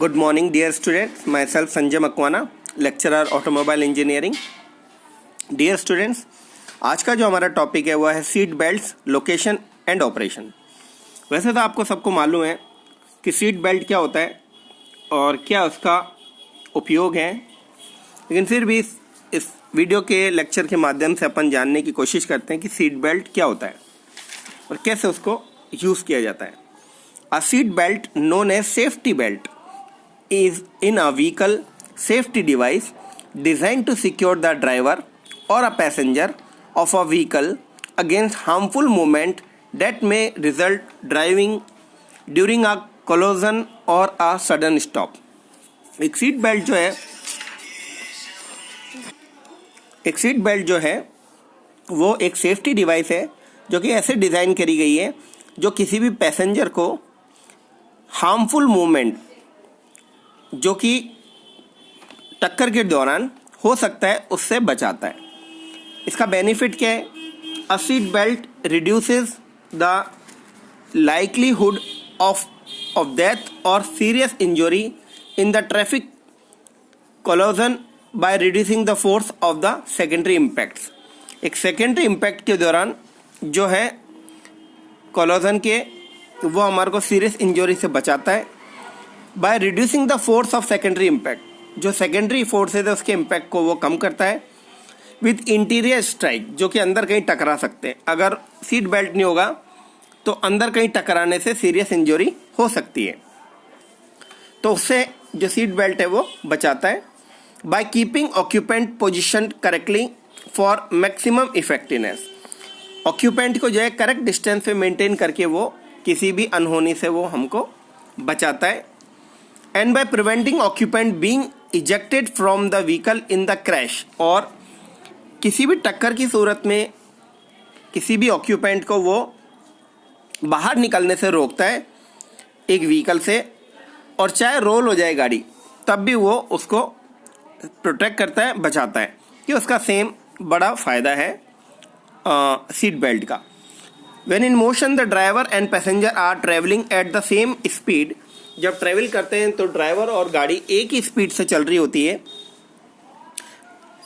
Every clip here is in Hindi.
Good morning, dear students. Myself Sanjay Makwana, lecturer automobile engineering. Dear students, आज का जो हमारा टॉपिक है वह है seat belts, location and operation. वैसे तो आपको सबको मालूम है कि सीट बेल्ट क्या होता है और क्या उसका उपयोग है, लेकिन फिर भी इस वीडियो के लेक्चर के माध्यम से अपन जानने की कोशिश करते हैं कि सीट बेल्ट क्या होता है और कैसे उसको यूज़ किया जाता है. A seat belt known as safety belt is in a vehicle safety device designed to secure the driver or a passenger of a vehicle against harmful movement that may result driving during a collision or a sudden stop. एक सीट बेल्ट जो है वो एक सेफ्टी डिवाइस है जो कि ऐसे डिज़ाइन करी गई है जो किसी भी पैसेंजर को हार्मफुल मूवमेंट जो कि टक्कर के दौरान हो सकता है उससे बचाता है. इसका बेनिफिट क्या है? A seat belt reduces the likelihood of death और serious injury in the traffic collision by reducing the force of the secondary impacts. एक सेकेंडरी इम्पैक्ट के दौरान जो है कोलिजन के वो हमारे को सीरियस इंजरी से बचाता है bye reducing the force of secondary impact. जो सेकेंडरी फोर्स है उसके इम्पैक्ट को वो कम करता है. विथ इंटीरियर स्ट्राइक जो कि अंदर कहीं टकरा सकते हैं. अगर सीट बेल्ट नहीं होगा तो अंदर कहीं टकराने से सीरियस इंजरी हो सकती है, तो उससे जो सीट बेल्ट है वो बचाता है. By keeping occupant position correctly for maximum effectiveness. Occupant को जो है करेक्ट डिस्टेंस पे मेंटेन करके वो किसी भी अनहोनी से वो हमको बचाता है. And by preventing occupant being ejected from the vehicle in the crash. और किसी भी टक्कर की सूरत में किसी भी ऑक्यूपेंट को वो बाहर निकलने से रोकता है एक व्हीकल से, और चाहे रोल हो जाए गाड़ी तब भी वो उसको प्रोटेक्ट करता है, बचाता है. कि उसका सेम बड़ा फ़ायदा है सीट बेल्ट का. When in motion the driver and passenger are traveling at the same speed. जब ट्रेवल करते हैं तो ड्राइवर और गाड़ी एक ही स्पीड से चल रही होती है.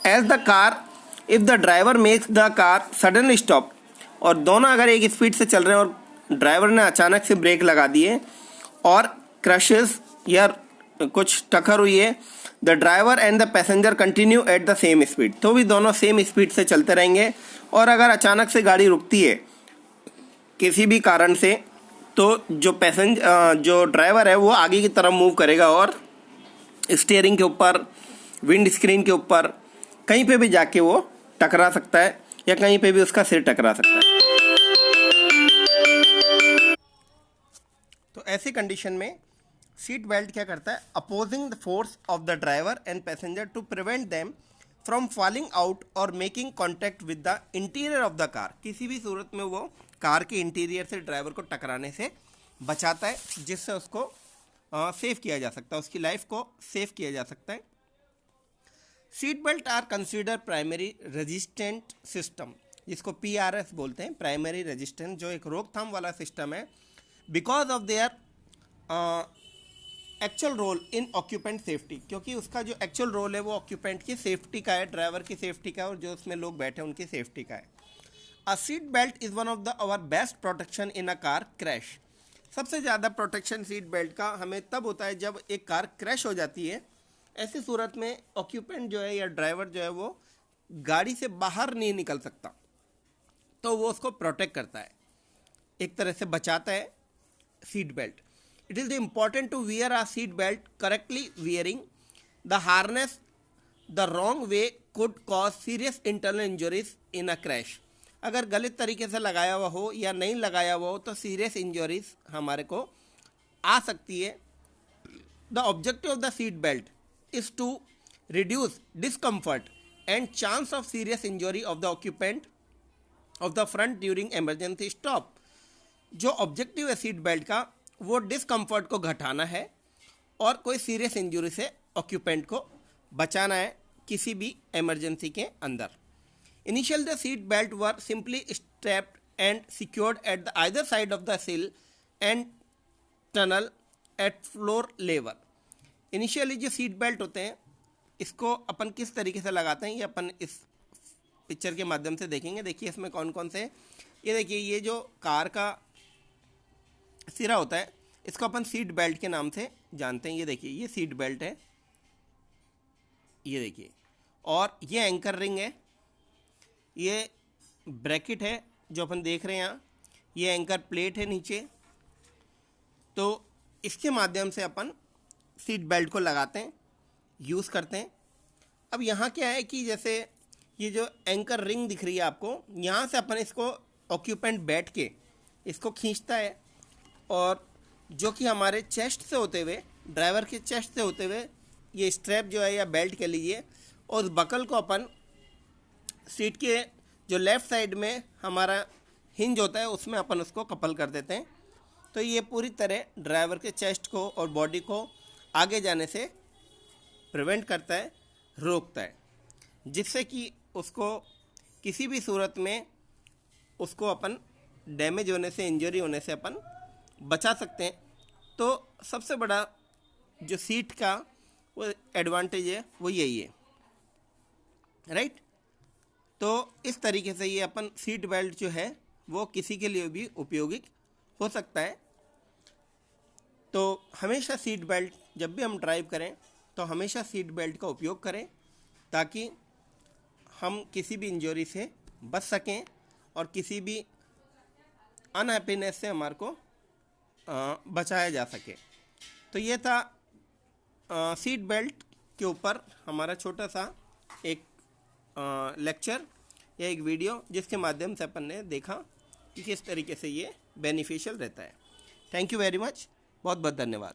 As the car, if the driver makes the car suddenly stop. और दोनों अगर एक स्पीड से चल रहे हैं और ड्राइवर ने अचानक से ब्रेक लगा दिए और क्रशेस या कुछ टक्कर हुई है, the driver and the passenger continue at the same speed. तो भी दोनों सेम स्पीड से चलते रहेंगे. और अगर अचानक से गाड़ी रुकती है किसी भी कारण से तो जो ड्राइवर है वो आगे की तरफ मूव करेगा और स्टीयरिंग के ऊपर, विंड स्क्रीन के ऊपर कहीं पे भी जाके वो टकरा सकता है या कहीं पे भी उसका सिर टकरा सकता है. तो ऐसी कंडीशन में सीट बेल्ट क्या करता है? Opposing the force of the driver and passenger to prevent them from falling out और making contact with the interior of the car. किसी भी सूरत में वो कार के इंटीरियर से ड्राइवर को टकराने से बचाता है, जिससे उसको सेव किया जा सकता है, उसकी लाइफ को सेव किया जा सकता है. Seat belt are consider primary resistant system, जिसको PRS बोलते हैं, प्राइमरी रेजिस्टेंट, जो एक रोकथाम वाला सिस्टम है. Because of their actual role in occupant safety, क्योंकि उसका जो एक्चुअल रोल है वो ऑक्यूपेंट की सेफ्टी का है, ड्राइवर की सेफ्टी का है और जो उसमें लोग बैठे हैं उनकी सेफ्टी का है. A seat belt is one of the our best protection in a car crash. सबसे ज़्यादा प्रोटेक्शन सीट बेल्ट का हमें तब होता है जब एक कार क्रैश हो जाती है. ऐसी सूरत में ऑक्यूपेंट जो है या ड्राइवर जो है वो गाड़ी से बाहर नहीं निकल सकता, तो वो उसको प्रोटेक्ट करता है, एक तरह से बचाता है seat belt. It is important to wear a seat belt correctly. Wearing the harness the wrong way could cause serious internal injuries in a crash. अगर गलत तरीके से लगाया हुआ हो या नहीं लगाया हुआ हो तो सीरियस इंजरीज हमारे को आ सकती है. The objective of the seat belt is to reduce discomfort and chance of serious injury of the occupant of the front during emergency stop. जो ऑब्जेक्टिव है सीट बेल्ट का वो डिस्कम्फर्ट को घटाना है और कोई सीरियस इंजरी से ऑक्यूपेंट को बचाना है किसी भी इमरजेंसी के अंदर. Initial the seat belt were simply strapped and secured at the either side of the sill and tunnel at floor level. Initially जो सीट बेल्ट होते हैं इसको अपन किस तरीके से लगाते हैं ये अपन इस पिक्चर के माध्यम से देखेंगे। देखिए इसमें कौन कौन से, ये देखिए ये जो कार का सिरा होता है इसको अपन सीट बेल्ट के नाम से जानते हैं। ये देखिए ये सीट बेल्ट है, ये देखिए, और ये एंकर रिंग है, ये ब्रैकेट है जो अपन देख रहे हैं यहाँ, ये एंकर प्लेट है नीचे। तो इसके माध्यम से अपन सीट बेल्ट को लगाते हैं, यूज़ करते हैं। अब यहाँ क्या है कि जैसे ये जो एंकर रिंग दिख रही है आपको, यहाँ से अपन इसको ऑक्यूपेंट बैठ के इसको खींचता है, और जो कि हमारे चेस्ट से होते हुए, ड्राइवर के चेस्ट से होते हुए ये स्ट्रैप जो है या बेल्ट कह लीजिए, और उस बकल को अपन सीट के जो लेफ़्ट साइड में हमारा हिंज होता है उसमें अपन उसको कपल कर देते हैं। तो ये पूरी तरह ड्राइवर के चेस्ट को और बॉडी को आगे जाने से प्रिवेंट करता है, रोकता है, जिससे कि उसको किसी भी सूरत में उसको अपन डैमेज होने से, इंजरी होने से अपन बचा सकते हैं। तो सबसे बड़ा जो सीट का वो एडवांटेज है वो यही है, राइट। तो इस तरीके से ये अपन सीट बेल्ट जो है वो किसी के लिए भी उपयोगी हो सकता है। तो हमेशा सीट बेल्ट, जब भी हम ड्राइव करें तो हमेशा सीट बेल्ट का उपयोग करें, ताकि हम किसी भी इंजरी से बच सकें और किसी भी अनहैप्पीनेस से हमारे को बचाया जा सके। तो ये था सीट बेल्ट के ऊपर हमारा छोटा सा एक लेक्चर या एक वीडियो, जिसके माध्यम से अपन ने देखा कि किस तरीके से ये बेनिफिशियल रहता है। थैंक यू वेरी मच, बहुत बहुत धन्यवाद।